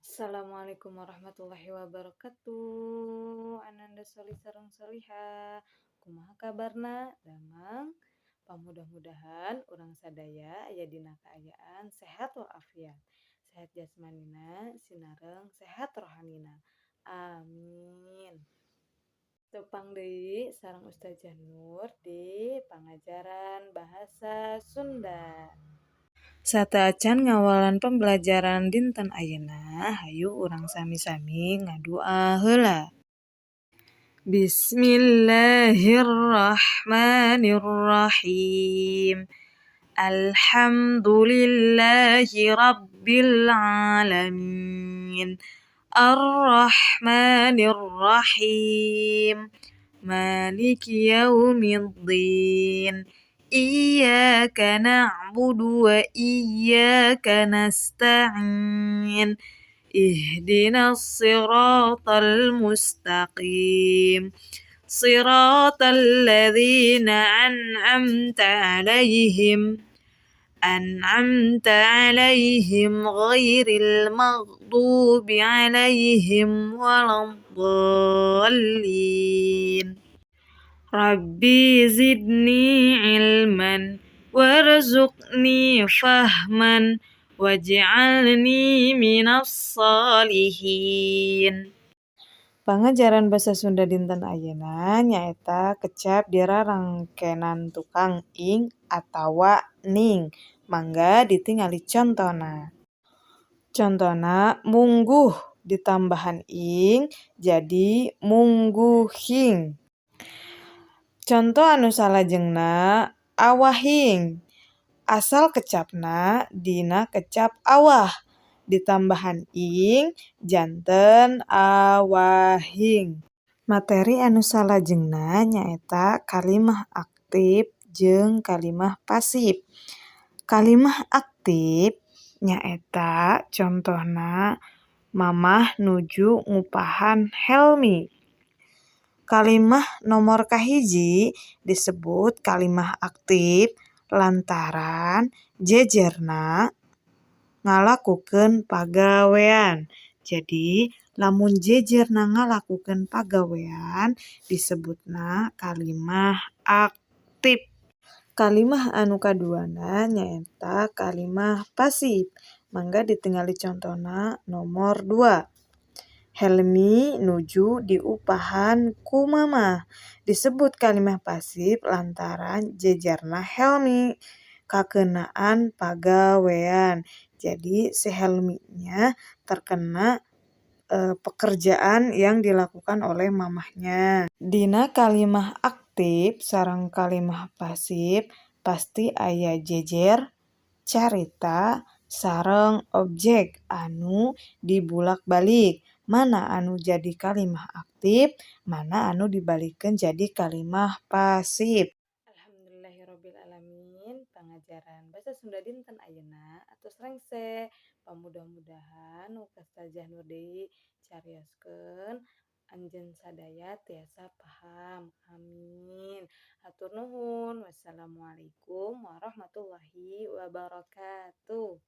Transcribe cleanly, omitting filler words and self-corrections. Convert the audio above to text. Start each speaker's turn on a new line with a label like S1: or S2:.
S1: Assalamualaikum warahmatullahi wabarakatuh. Ananda soli sareng soliha. Kumaha kabarna? Damang. Pamudah-mudahan urang sadaya aya dina kaayaan sehat walafiat. Sehat jasmanina, sinareng sehat rohanina. Amin. Tepang deui sareng Ustazah Nur di pangajaran bahasa Sunda. Sateuacan ngawalan pembelajaran dinten ayeuna, hayu urang sami-sami ngadua heula. Bismillahirrahmanirrahim. Alhamdulillahi rabbil alamin. Ar-Rahmanir-Rahim. Maliki yaumiddin. Iyyaka na'budu wa iyyaka nasta'in. Ihdinas siratal mustaqim. Siratal ladzina an'amta 'alaihim ghairil maghdubi 'alaihim waladdallin. Rabbi zidni ilman warzuqni fahman waj'alni minas solihin. Pangajaran basa Sunda dinten ayeuna nyaeta kecap dirarangkenan tukang ing atawa ning. Mangga ditingali contona. Contona mungguh ditambahan ing jadi mungguhing. Conto anu salajengna awahing. Asal kecapna dina kecap awah. Ditambahan ing janten awahing. Materi anu salajengna nyaeta kalimah aktif jeung kalimah pasif. Kalimah aktif nyaeta contohna Mamah nuju ngupahan Helmi. Kalimah nomor kahiji disebut kalimah aktif lantaran jejerna ngalakukeun pagawean. Jadi, lamun jejerna ngalakukeun pagawean disebutna kalimah aktif. Kalimah anu kaduana nyaeta kalimah pasif. Mangga ditingali contona nomor 2. Helmi nuju diupahan ku Mamah. Disebut kalimah pasif lantaran jejerna Helmi kakeunaan pagawean. Jadi si Helminya terkena pekerjaan yang dilakukan oleh mamahnya. Dina kalimah aktif sareng kalimah pasif pasti aya jejer, carita, sareng objek anu dibulak-balik. Mana anu jadi kalimah aktif, mana anu dibalikeun jadi kalimah pasif. Alhamdulillahirrabbilalamin. Pangajaran basa Sunda dinten ayeuna atos rengse. Pamudah-mudahan Ustazah Nur deui carioskeun anjeun sadaya tiasa paham. Amin. Hatur nuhun. Wassalamualaikum warahmatullahi wabarakatuh.